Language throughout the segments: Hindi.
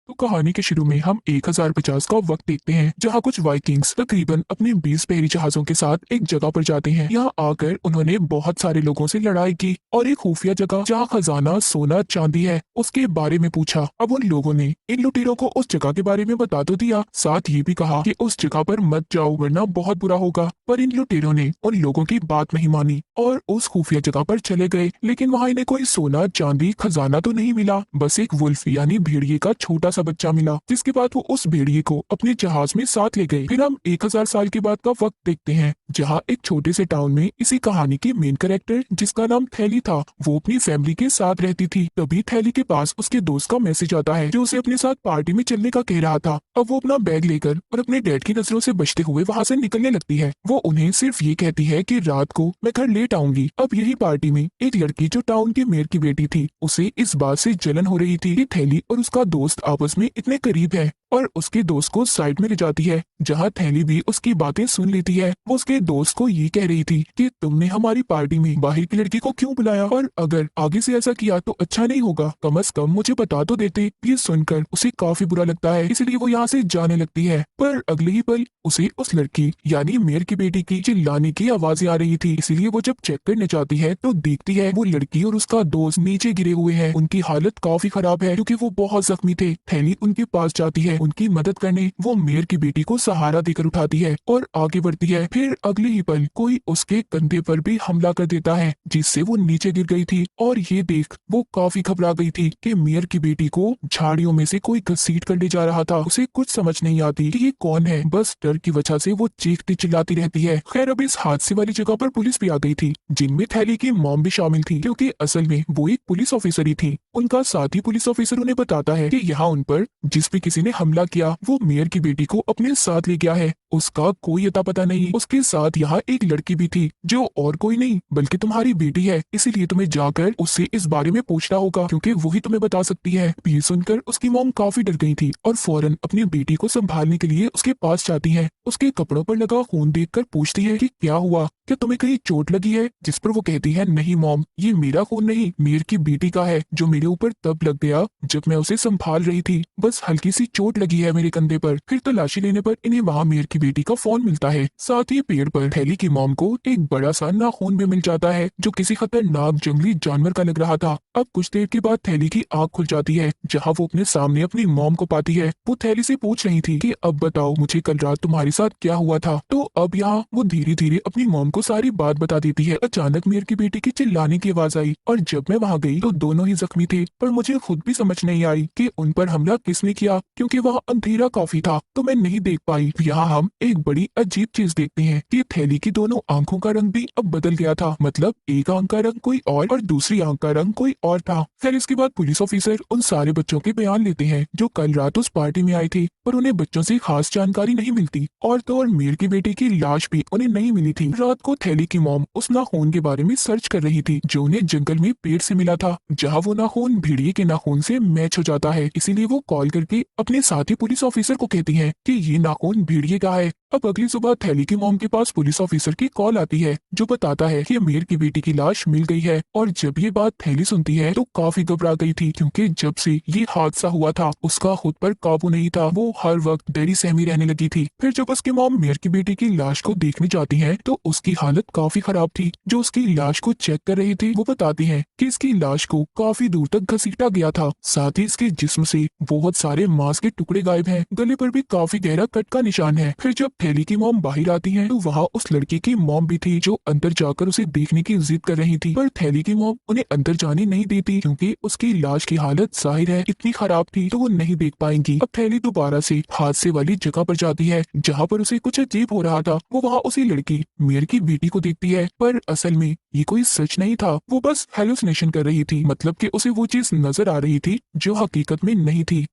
तो कहानी के शुरू में हम 1050 का वक्त देखते हैं जहां कुछ वाइकिंग्स तकरीबन अपने 20 पहरी जहाजों के साथ एक जगह पर जाते हैं। यहाँ आकर उन्होंने बहुत सारे लोगों से लड़ाई की और एक खुफिया जगह जहाँ खजाना सोना चांदी है उसके बारे में पूछा। अब उन लोगों ने इन लुटेरों को उस जगह के बारे में बता तो दिया, साथ ये भी कहा कि उस जगह पर मत जाओ वरना बहुत बुरा होगा। पर इन लुटेरों ने उन लोगों की बात नहीं मानी और उस खुफिया जगह पर चले गए। लेकिन वहाँ इन्हें कोई सोना चांदी खजाना तो नहीं मिला, बस एक वुल्फ यानी भेड़िए का छोटा सा बच्चा मिला, जिसके बाद वो उस भेड़िए को अपने जहाज में साथ ले गए। फिर हम 1000 साल के बाद का वक्त देखते हैं जहाँ एक छोटे से टाउन में इसी कहानी की मेन कैरेक्टर जिसका नाम थैली था वो अपनी फैमिली के साथ रहती थी। तभी थैली के पास उसके दोस्त का मैसेज आता है जो उसे अपने साथ पार्टी में चलने का कह रहा था। अब वो अपना बैग लेकर और अपने डैड की नजरों से बचते हुए वहाँ से निकलने लगती है। वो उन्हें सिर्फ ये कहती है कि रात को मैं घर लेट आऊंगी। अब यही पार्टी में एक लड़की जो टाउन के मेयर की बेटी थी उसे इस बात से जलन हो रही थी कि थैली और उसका दोस्त आपस में इतने करीब है और उसके दोस्त को साइड में ले जाती है जहाँ थैली भी उसकी बातें सुन लेती है। वो उसके दोस्त को ये कह रही थी कि तुमने हमारी पार्टी में बाहर की लड़की को क्यों बुलाया और अगर आगे से ऐसा किया तो अच्छा नहीं होगा, कम से कम मुझे बता तो देते। ये सुनकर उसे काफी बुरा लगता है, इसलिए वो यहाँ से जाने लगती है। पर अगले ही पल उसे उस लड़की यानी मेयर की बेटी की चिल्लाने की आवाजें आ रही थी, इसलिए वो जब चेक करने जाती है तो देखती है वो लड़की और उसका दोस्त नीचे गिरे हुए हैं। उनकी हालत काफी खराब है क्योंकि वो बहुत जख्मी थे। थैली उनके पास जाती है उनकी मदद करने, वो मेयर की बेटी को सहारा देकर उठाती है और आगे बढ़ती है। फिर अगले ही पल कोई उसके कंधे पर भी हमला कर देता है जिससे वो नीचे गिर गई थी और ये देख वो काफी घबरा गई थी कि मेयर की बेटी को झाड़ियों में से कोई घसीट कर ले जा रहा था। उसे कुछ समझ नहीं आती कि ये कौन है, बस डर की वजह से वो चीखती चिल्लाती रहती है। खैर अब इस हादसे वाली जगह पर पुलिस भी आ गई थी जिनमें थैली की मॉम भी शामिल थी क्योंकि असल में वो एक पुलिस ऑफिसर ही थी। उनका साथी पुलिस ऑफिसर उन्हें बताता है कि यहाँ उन पर जिस भी किसी ने हमला किया वो मेयर की बेटी को अपने साथ ले गया है, उसका कोई अता पता नहीं। उसके साथ यहाँ एक लड़की भी थी जो और कोई नहीं बल्कि तुम्हारी बेटी है, इसीलिए तुम्हें जाकर उससे इस बारे में पूछना होगा क्योंकि वही तुम्हें बता सकती है। ये सुनकर उसकी मॉम काफी डर गई थी और फौरन अपनी बेटी को संभालने के लिए उसके पास जाती है। उसके कपड़ों पर लगा खून देखकर पूछती है कि क्या हुआ, क्या तुम्हें कहीं चोट लगी है? जिस पर वो कहती है नहीं मॉम, ये मेरा खून नहीं मेयर की बेटी का है जो मेरे ऊपर तब लग गया जब मैं उसे संभाल रही थी, बस हल्की सी चोट लगी है मेरे कंधे पर। फिर तलाशी लेने पर इन्हें वहाँ मेयर की बेटी का फोन मिलता है, साथ ही पेड़ पर थैली की मॉम को एक बड़ा सा नाखून भी मिल जाता है जो किसी खतरनाक जंगली जानवर का लग रहा था। अब कुछ देर के बाद थैली की आँख खुल जाती है जहाँ वो अपने सामने अपनी मॉम को पाती है। वो थैली से पूछ रही थी कि अब बताओ मुझे कल रात तुम्हारे साथ क्या हुआ था। तो अब यहाँ वो धीरे धीरे अपनी मॉम को सारी बात बता देती है। अचानक मेयर की बेटी की चिल्लाने की आवाज आई और जब मैं वहाँ गई तो दोनों ही जख्मी थे, पर मुझे खुद भी समझ नहीं आई कि उन पर हमला किसने किया क्योंकि वहाँ अंधेरा काफी था तो मैं नहीं देख पाई। यहाँ हम एक बड़ी अजीब चीज देखते हैं कि थैली की दोनों आंखों का रंग भी अब बदल गया था, मतलब एक आंख का रंग कोई और दूसरी आंख का रंग कोई और था। फिर इसके बाद पुलिस ऑफिसर उन सारे बच्चों के बयान लेते हैं जो कल रात उस पार्टी में आए थे, पर उन्हें बच्चों से खास जानकारी नहीं मिलती और तो और मेयर की बेटी की लाश भी उन्हें नहीं मिली थी। रात को थैली की मॉम उस नाखून के बारे में सर्च कर रही थी जो उन्हें जंगल में पेड़ से मिला था, जहाँ वो नाखून भेड़िए के नाखून से मैच हो जाता है। इसीलिए वो कॉल करके अपने साथी पुलिस ऑफिसर को कहती है कि ये नाखून भेड़िए का है। अब अगली सुबह थैली की मॉम के पास पुलिस ऑफिसर की कॉल आती है जो बताता है कि मेयर की बेटी की लाश मिल गई है। और जब ये बात थैली सुनती है तो काफी घबरा गई थी क्योंकि जब से ये हादसा हुआ था उसका खुद पर काबू नहीं था, वो हर वक्त डरी सहमी रहने लगी थी। फिर जब उसकी मॉम मेयर की बेटी की लाश को देखने जाती है तो उसकी हालत काफी खराब थी। जो उसकी लाश को चेक कर रही थी वो बताती है कि इसकी लाश को काफी दूर तक घसीटा गया था, साथ ही इसके जिस्म से बहुत सारे मांस के टुकड़े गायब हैं, गले पर भी काफी गहरा कट का निशान है। फिर जब थैली की मॉम बाहर आती है तो वहाँ उस लड़की की मॉम भी थी जो अंदर जाकर उसे देखने की जिद कर रही थी, पर थैली की मॉम उन्हें अंदर जाने नहीं देती क्योंकि उसकी लाश की हालत जाहिर है इतनी खराब थी तो वो नहीं देख पाएंगी। अब थैली दोबारा से हादसे वाली जगह पर जाती है जहाँ पर उसे कुछ अजीब हो रहा था। वो वहाँ उसी लड़की मेयर की बेटी को देखती है, पर असल में ये कोई सच नहीं था, वो बस हेलुसिनेशन कर रही थी, मतलब कि उसे वो चीज नजर आ रही थी जो हकीकत में नहीं थी।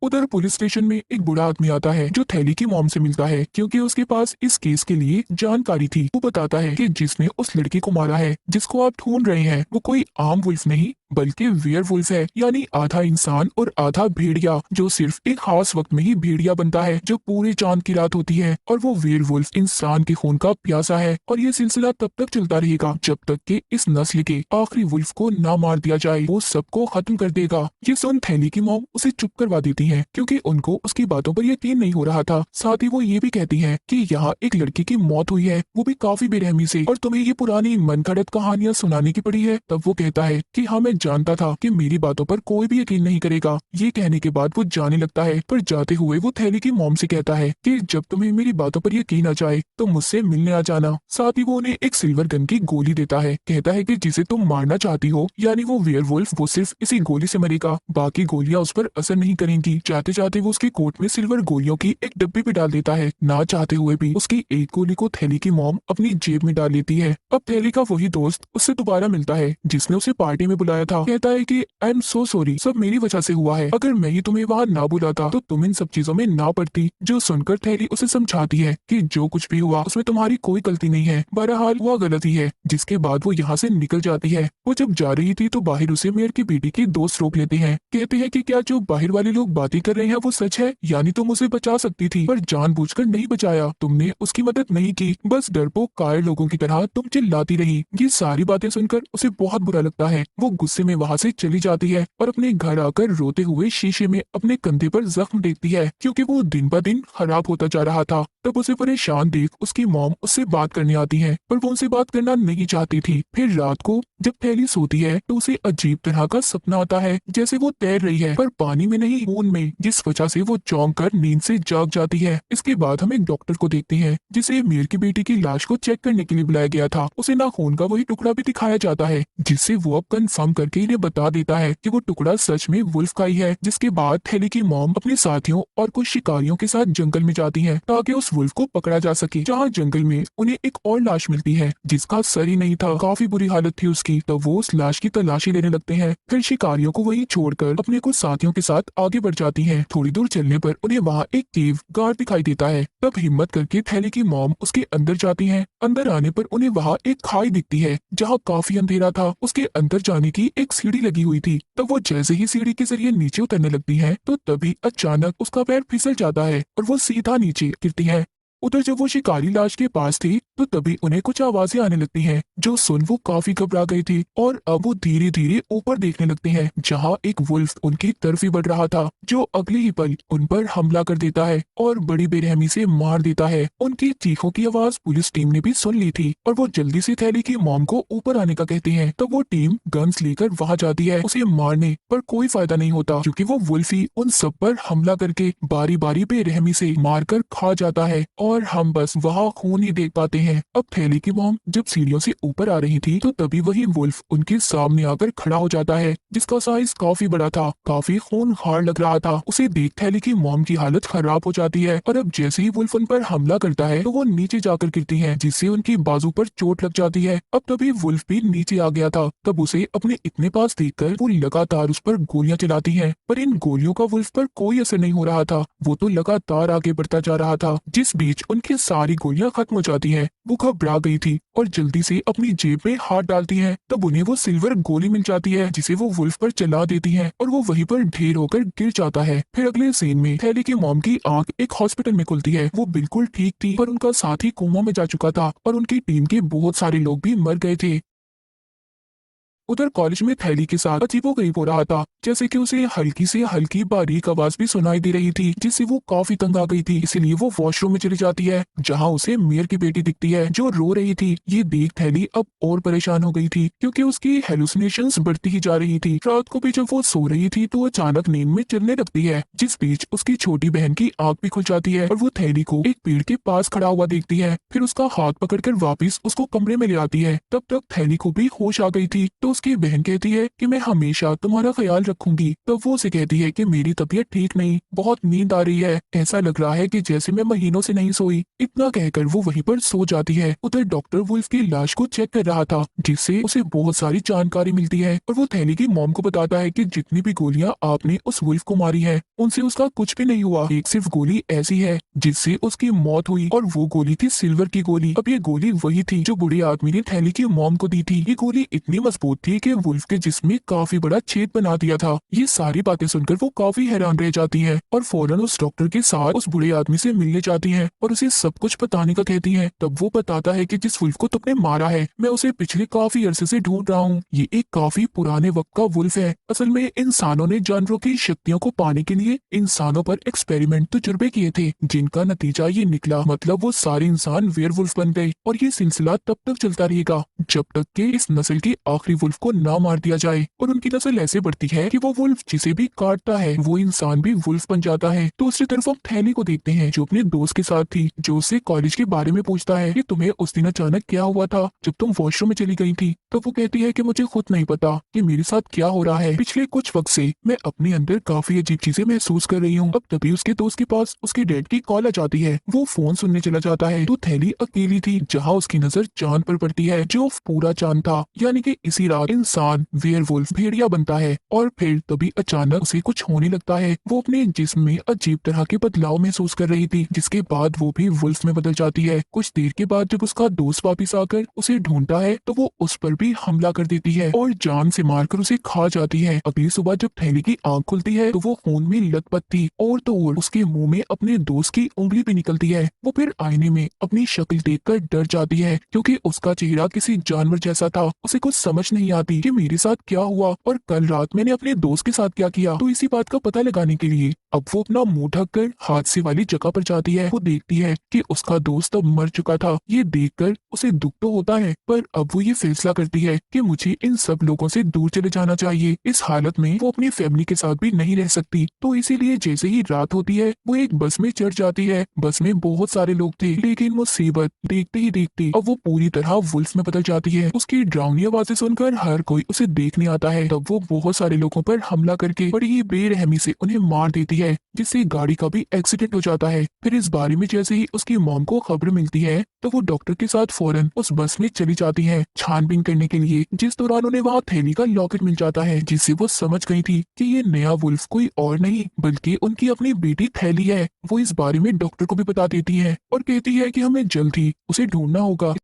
उधर पुलिस स्टेशन में एक बूढ़ा आदमी आता है जो थैली की मॉम से मिलता है क्योंकि उसके पास इस केस के लिए जानकारी थी। वो बताता है कि जिसने उस लड़की को मारा है जिसको आप ढूंढ रहे हैं वो कोई आम वुल्फ नहीं बल्कि वेयरवुल्फ है, यानी आधा इंसान और आधा भेड़िया, जो सिर्फ एक खास वक्त में ही भेड़िया बनता है जो पूरे चांद की रात होती है। और वो वेयरवुल्फ इंसान के खून का प्यासा है और ये सिलसिला तब तक चलता रहेगा जब तक कि इस नस्ल के आखिरी वुल्फ को ना मार दिया जाए। वो सबको खत्म कर देगा। ये सुन थैली की मॉम उसे चुप करवा देती है क्योंकि उनको उसकी बातों पर यकीन नहीं हो रहा था। साथ ही वो ये भी कहती है कि यहाँ एक लड़की की मौत हुई है, वो भी काफी बेरहमी से, और तुम्हें ये पुरानी मनगढ़ंत कहानियां सुनाने की पड़ी है। तब वो कहता है कि हाँ, मैं जानता था कि मेरी बातों पर कोई भी यकीन नहीं करेगा। ये कहने के बाद वो जाने लगता है, पर जाते हुए वो थैली की मॉम से कहता है कि जब तुम्हें मेरी बातों पर यकीन आ जाए तो मुझसे मिलने आ जाना। साथ ही वो उन्हें एक सिल्वर गन की गोली देता है। कहता है कि जिसे तुम मारना चाहती हो, यानी वो वेयरवुल्फ, वो सिर्फ इसी गोली से मरेगा, बाकी गोलियां उस पर असर नहीं करेंगी। चाहते चाहते वो उसके कोट में सिल्वर गोलियों की एक डब्बी भी डाल देता है। ना चाहते हुए भी उसकी एक गोली को थैली की मॉम अपनी जेब में डाल लेती है। अब थैली का वही दोस्त उससे दोबारा मिलता है जिसने उसे पार्टी में बुलाया था। कहता है कि आई एम सो सॉरी, सब मेरी वजह से हुआ है। अगर मैं ही तुम्हें वहाँ ना बुलाता तो तुम इन सब चीजों में ना पड़ती। जो सुनकर थैली उसे समझाती है कि जो कुछ भी हुआ उसमें तुम्हारी कोई गलती नहीं है, बहरहाल वह गलती है। जिसके बाद वो यहाँ से निकल जाती है। वो जब जा रही थी तो बाहर उसे मेयर की बेटी की दोस्त रोक लेते हैं। कहते हैं कि क्या जो बाहर वाले लोग बातें कर रहे हैं वो सच है, यानी तुम उसे बचा सकती थी पर जानबूझकर नहीं बचाया, तुमने उसकी मदद नहीं की, बस डरपोक कायर लोगों की तरह तुम चिल्लाती रही। ये सारी बातें सुनकर उसे बहुत बुरा लगता है। वो गुस्से में वहाँ से चली जाती है और अपने घर आकर रोते हुए शीशे में अपने कंधे पर जख्म देखती है क्योंकि वो दिन ब दिन खराब होता जा रहा था। तब उसे परेशान देख उसकी मॉम उससे बात करने आती है, पर वो उनसे बात करना नहीं चाहती थी। फिर रात को जब थैली सोती है तो उसे अजीब तरह का सपना आता है, जैसे वो तैर रही है पर पानी में नहीं, खून में, जिस वजह से वो चौंक कर नींद से जाग जाती है। इसके बाद हम एक डॉक्टर को देखते हैं जिसे मीर की बेटी की लाश को चेक करने के लिए बुलाया गया था। उसे ना खून का वही टुकड़ा भी दिखाया जाता है, जिससे वो अब कंफर्म करके इन्हें बता देता है कि वो टुकड़ा सच में वुल्फ का ही है। जिसके बाद थैली की मॉम अपने साथियों और कुछ शिकारियों के साथ जंगल में जाती है ताकि उस वुल्फ को पकड़ा जा सके। जहाँ जंगल में उन्हें एक और लाश मिलती है जिसका सर ही नहीं था, काफी बुरी हालत थी उसकी। तो वो उस लाश की तलाशी लेने लगते हैं। फिर शिकारियों को वहीं छोड़कर अपने कुछ साथियों के साथ आगे बढ़ जाती हैं। थोड़ी दूर चलने पर उन्हें वहाँ एक केव गार्ड दिखाई देता है। तब हिम्मत करके थैली की मॉम उसके अंदर जाती हैं। अंदर आने पर उन्हें वहाँ एक खाई दिखती है जहाँ काफी अंधेरा था। उसके अंदर जाने की एक सीढ़ी लगी हुई थी। तब वो जैसे ही सीढ़ी के जरिए नीचे उतरने लगती है तो तभी अचानक उसका पैर फिसल जाता है और वो सीधा नीचे गिरती है। उधर जब वो शिकारी लाश के पास थी तो तभी उन्हें कुछ आवाजें आने लगती हैं, जो सुन वो काफी घबरा गई थी और अब वो धीरे धीरे ऊपर देखने लगते हैं जहाँ एक वुल्फ उनकी तरफ ही बढ़ रहा था, जो अगले ही पल उन पर हमला कर देता है और बड़ी बेरहमी से मार देता है। उनकी चीखों की आवाज पुलिस टीम ने भी सुन ली थी और वो जल्दी से थैली की मॉम को ऊपर आने का कहते हैं। तो वो टीम गन्स लेकर वहाँ जाती है उसे मारने, पर कोई फायदा नहीं होता क्योंकि वो वुल्फ ही उन सब पर हमला करके बारी बारी बेरहमी से मारकर खा जाता है और हम बस वहाँ खून ही देख पाते हैं। अब थैली की मॉम जब सीढ़ियों से ऊपर आ रही थी तो तभी वही वुल्फ उनके सामने आकर खड़ा हो जाता है, जिसका साइज काफी बड़ा था, काफी खूनखार लग रहा था। उसे देख थैली की मॉम की हालत खराब हो जाती है और अब जैसे ही वुल्फ उन पर हमला करता है तो वो नीचे जाकर गिरती है, जिससे उनकी बाजू पर चोट लग जाती है। अब तभी वुल्फ भी नीचे आ गया था। तब उसे अपने इतने पास देखकर वो लगातार उस पर गोलियां चलाती है, पर इन गोलियों का वुल्फ पर कोई असर नहीं हो रहा था। वो तो लगातार आगे बढ़ता जा रहा था। जिस बीच उनकी सारी गोलियां खत्म हो जाती हैं। वो घबरा गई थी और जल्दी से अपनी जेब में हाथ डालती है। तब उन्हें वो सिल्वर गोली मिल जाती है जिसे वो वुल्फ पर चला देती हैं और वो वहीं पर ढेर होकर गिर जाता है। फिर अगले सीन में थैली की मॉम की आंख एक हॉस्पिटल में खुलती है। वो बिल्कुल ठीक थी पर उनका साथी कोमा में जा चुका था और उनकी टीम के बहुत सारे लोग भी मर गए थे। उधर कॉलेज में थैली के साथ अजीबोगरीब हो रहा था, जैसे कि उसे हल्की से हल्की बारीक आवाज भी सुनाई दे रही थी, जिससे वो काफी तंग आ गई थी। इसीलिए वो वॉशरूम में चली जाती है जहां उसे मेयर की बेटी दिखती है जो रो रही थी। ये देख थैली अब और परेशान हो गई थी क्योंकि उसकी हेलुसिनेशंस बढ़ती ही जा रही थी। रात को भी जब वो सो रही थी तो अचानक नींद में चलने लगती है, जिस बीच उसकी छोटी बहन की आंख भी खुल जाती है और वो थैली को एक पेड़ के पास खड़ा हुआ देखती है। फिर उसका हाथ पकड़कर वापिस उसको कमरे में ले आती है। तब तक थैली को भी होश आ गई थी तो उसकी बहन कहती है कि मैं हमेशा तुम्हारा ख्याल रखूंगी। तब वो उसे कहती है कि मेरी तबीयत ठीक नहीं, बहुत नींद आ रही है, ऐसा लग रहा है कि जैसे मैं महीनों से नहीं सोई। इतना कहकर वो वहीं पर सो जाती है। उधर डॉक्टर वुल्फ की लाश को चेक कर रहा था, जिससे उसे बहुत सारी जानकारी मिलती है और वो थैली की मॉम को बताता है कि जितनी भी गोलियां आपने उस वुल्फ को मारी है उनसे उसका कुछ भी नहीं हुआ। एक सिर्फ गोली ऐसी है जिससे उसकी मौत हुई और वो गोली थी सिल्वर की गोली। अब ये गोली वही थी जो बूढ़े आदमी ने थैली की मॉम को दी थी। ये गोली इतनी मजबूत थी थी कि वुल्फ के जिस्म में काफी बड़ा छेद बना दिया था। ये सारी बातें सुनकर वो काफी हैरान रह जाती है और फौरन उस डॉक्टर के साथ उस बुढ़े आदमी से मिलने जाती है और उसे सब कुछ बताने का कहती है। तब वो बताता है कि जिस वुल्फ को तुमने मारा है मैं उसे पिछले काफी अरसे से ढूंढ रहा हूँ। ये एक काफी पुराने वक्त का वुल्फ है। असल में इंसानों ने जानवरों की शक्तियों को पाने के लिए इंसानों पर एक्सपेरिमेंट तजुर्बे किए थे, जिनका नतीजा ये निकला। मतलब वो सारे इंसान वेयरवुल्फ बन गए और ये सिलसिला तब तक चलता रहेगा जब तक कि इस नस्ल के आखिरी वुल्फ को ना मार दिया जाए। और उनकी नस्ल ऐसे बढ़ती है कि वो वुल्फ जिसे भी काटता है वो इंसान भी वुल्फ बन जाता है। दूसरी तरफ हम थैली को देखते हैं जो अपने दोस्त के साथ थी, जो उससे कॉलेज के बारे में पूछता है कि तुम्हें उस दिन अचानक क्या हुआ था जब तुम वॉशरूम में चली गई थी। तो वो कहती है कि मुझे खुद नहीं पता कि मेरे साथ क्या हो रहा है। पिछले कुछ वक्त से मैं अपने अंदर काफी अजीब चीजें महसूस कर रही हूँ। अब तभी उसके दोस्त के पास उसके डैड की कॉल आ जाती है। वो फोन सुनने चला जाता है तो थैली अकेली थी, जहाँ उसकी नजर चांद पर पड़ती है जो पूरा चांद था। यानी कि इसी रात इंसान वेयरवुल्फ भेड़िया बनता है और फिर तभी अचानक उसे कुछ होने लगता है। वो अपने जिस्म में अजीब तरह के बदलाव महसूस कर रही थी, जिसके बाद वो भी वुल्फ में बदल जाती है। कुछ देर के बाद जब उसका दोस्त वापिस आकर उसे ढूंढता है तो वो उस पर भी हमला कर देती है और जान से मारकर उसे खा जाती है। अगली सुबह जब थैली की आंख खुलती है तो वो खून में लथपथ थी और तो और उसके मुंह में अपने दोस्त की उंगली भी निकलती है। वो फिर आईने में अपनी शक्ल देखकर डर जाती है क्योंकि उसका चेहरा किसी जानवर जैसा था। उसे कुछ समझ नहीं आती कि मेरे साथ क्या हुआ और कल रात मैंने अपने दोस्त के साथ क्या किया। तो इसी बात का पता लगाने के लिए अब वो अपना मुंह ढककर हादसे वाली जगह पर जाती है। वो देखती है कि उसका दोस्त अब मर चुका था। ये देखकर उसे दुख तो होता है, पर अब वो ये फैसला करती है कि मुझे इन सब लोगों से दूर चले जाना चाहिए। इस हालत में वो अपनी फैमिली के साथ भी नहीं रह सकती। तो इसीलिए जैसे ही रात होती है वो एक बस में चढ़ जाती है। बस में बहुत सारे लोग थे, लेकिन मुसीबत देखते ही देखते अब वो पूरी तरह वुल्फ में बदल जाती है। उसकी डरावनी आवाजें सुनकर हर कोई उसे देखने आता है। तब वो बहुत सारे लोगों पर हमला करके बड़ी ही बेरहमी से उन्हें मार देती है, जिससे गाड़ी का भी एक्सीडेंट हो जाता है। फिर इस बारे में जैसे ही उसकी मॉम को खबर मिलती है तो वो डॉक्टर के साथ फौरन उस बस में चली जाती है छानबीन करने के लिए, जिस दौरान उन्हें वहाँ थैली का लॉकेट मिल जाता है, जिससे वो समझ गई थी कि ये नया वुल्फ कोई और नहीं बल्कि उनकी अपनी बेटी थैली है। वो इस बारे में डॉक्टर को भी बता देती है और कहती है कि हमें जल्द ही उसे ढूंढना होगा।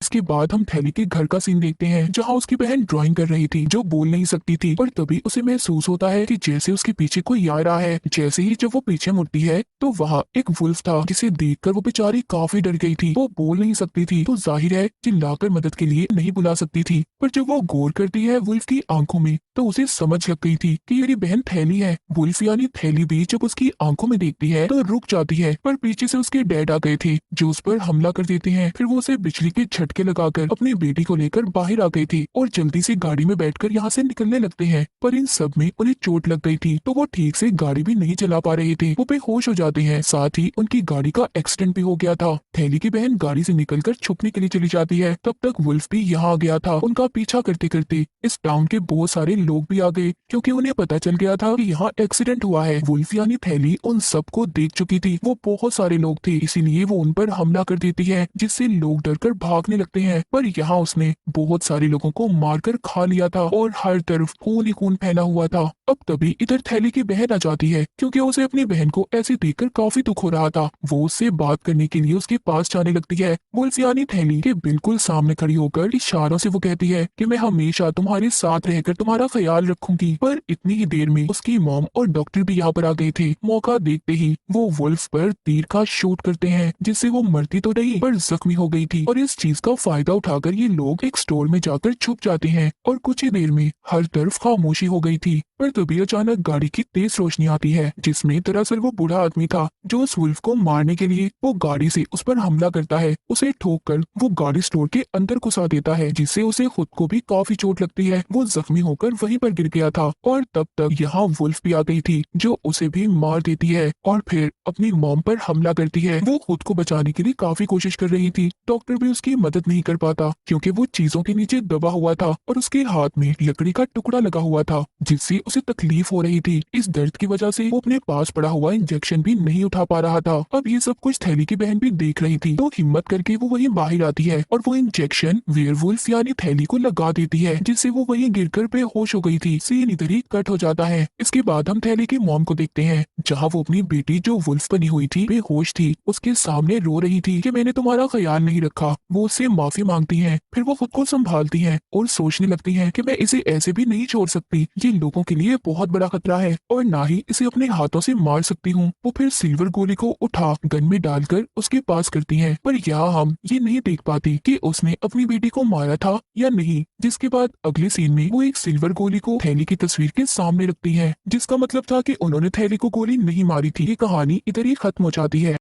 इसके बाद हम थैली के घर का सीन देखते हैं, जहाँ उसकी बहन ड्राइंग कर रही थी जो बोल नहीं सकती थी। पर तभी उसे महसूस होता है कि जैसे उसके पीछे कोई आ रहा है। जैसे ही जब वो पीछे मुड़ती है तो वहाँ एक वुल्फ था, जिसे देखकर वो बेचारी काफी डर गई थी। वो बोल नहीं सकती थी तो जाहिर है चिल्लाकर मदद के लिए नहीं बुला सकती थी। पर जब वो गौर करती है वुल्फ की आंखों में तो उसे समझ लग गई थी कि मेरी बहन थैली है। वुल्फ यानी थैली भी जब उसकी आंखों में देखती है तो रुक जाती है, पर पीछे से उसके डैड आ गए थे जो उस पर हमला कर देते हैं। फिर वो उसे बिजली के झटके लगाकर अपनी बेटी को लेकर बाहर आ गई थी और जल्दी से गाड़ी में बैठकर यहाँ से निकलने लगते हैं। पर इन सब में उन्हें चोट लग गई थी तो वो ठीक से गाड़ी भी नहीं चला पा रहे थे। वो बेहोश हो जाते हैं, साथ ही उनकी गाड़ी का एक्सीडेंट भी हो गया था। थैली की बहन गाड़ी से निकलकर छुपने के लिए चली जाती है। तब तक वुल्फ भी यहाँ आ गया था। उनका पीछा करते करते इस टाउन के बहुत सारे लोग भी आ गए क्योंकि उन्हें पता चल गया था कि यहाँ एक्सीडेंट हुआ है। वुल्फ यानी थैली उन सबको देख चुकी थी। वो बहुत सारे लोग थे, इसीलिए वो उन पर हमला कर देती है, जिससे लोग डरकर भागने लगते हैं। पर यहाँ उसने बहुत सारे लोगों को मारकर खा लिया था और हर तरफ खून ही खून फैला हुआ था। अब तभी इधर थैली की बहन आ जाती है क्योंकि उसे अपनी बहन को ऐसे देखकर काफी दुख हो रहा था। वो उससे बात करने के लिए उसके पास जाने लगती है। वुल्फ यानी थैली के बिल्कुल सामने खड़ी होकर इशारों से वो कहती है कि मैं हमेशा तुम्हारे साथ रहकर तुम्हारा ख्याल रखूंगी। पर इतनी ही देर में उसकी मॉम और डॉक्टर भी यहाँ पर आ गए थे। मौका देखते ही वो वुल्फ पर तीर का शूट करते हैं, जिससे वो मरती तो नहीं पर जख्मी हो गई थी। और इस चीज का फायदा उठाकर ये लोग एक स्टोर में जाकर छुप जाते हैं और कुछ ही देर में हर तरफ खामोशी हो गई थी। पर तभी अचानक गाड़ी की तेज रोशनी आती है, जिसमें दरअसल वो बूढ़ा आदमी था जो उस वुल्फ को मारने के लिए वो गाड़ी से उस पर हमला करता है। उसे ठोक कर वो गाड़ी स्टोर के अंदर घुसा देता है, जिससे उसे खुद को भी काफी चोट लगती है। वो जख्मी होकर वहीं पर गिर गया था और तब तक यहाँ वुल्फ भी आ गई थी जो उसे भी मार देती है और फिर अपनी मॉम पर हमला करती है। वो खुद को बचाने के लिए काफी कोशिश कर रही थी। डॉक्टर भी उसकी मदद नहीं कर पाता क्योंकि वो चीजों के नीचे दबा हुआ था और उसके हाथ में लकड़ी का टुकड़ा लगा हुआ था, जिससे उसे तकलीफ हो रही थी। इस दर्द की वजह से वो अपने पास पड़ा हुआ इंजेक्शन भी नहीं उठा पा रहा था। अब ये सब कुछ थैली की बहन भी देख रही थी, तो हिम्मत करके वो वहीं बाहर आती है और वो इंजेक्शन वेयरवुल्फ यानी थैली को लगा देती है, जिससे वो वहीं गिरकर बेहोश हो गई थी। सीन इधर ही कट हो जाता है। इसके बाद हम थैली की मॉम को देखते हैं, जहाँ वो अपनी बेटी जो वुल्फ बनी हुई थी बेहोश थी उसके सामने रो रही थी कि मैंने तुम्हारा ख्याल नहीं रखा। वो उससे माफी मांगती है, फिर वो खुद को संभालती है और सोचने लगती है कि मैं इसे ऐसे भी नहीं छोड़ सकती, ये लोगों के लिए बहुत बड़ा खतरा है और ना ही इसे अपने हाथों से मार सकती हूँ। वो फिर सिल्वर गोली को उठा गन में डालकर उसके पास करती है, पर यहाँ हम ये नहीं देख पाती कि उसने अपनी बेटी को मारा था या नहीं। जिसके बाद अगले सीन में वो एक सिल्वर गोली को थैली की तस्वीर के सामने रखती है, जिसका मतलब था कि उन्होंने थैली को गोली नहीं मारी थी। ये कहानी इधर ही खत्म हो जाती है।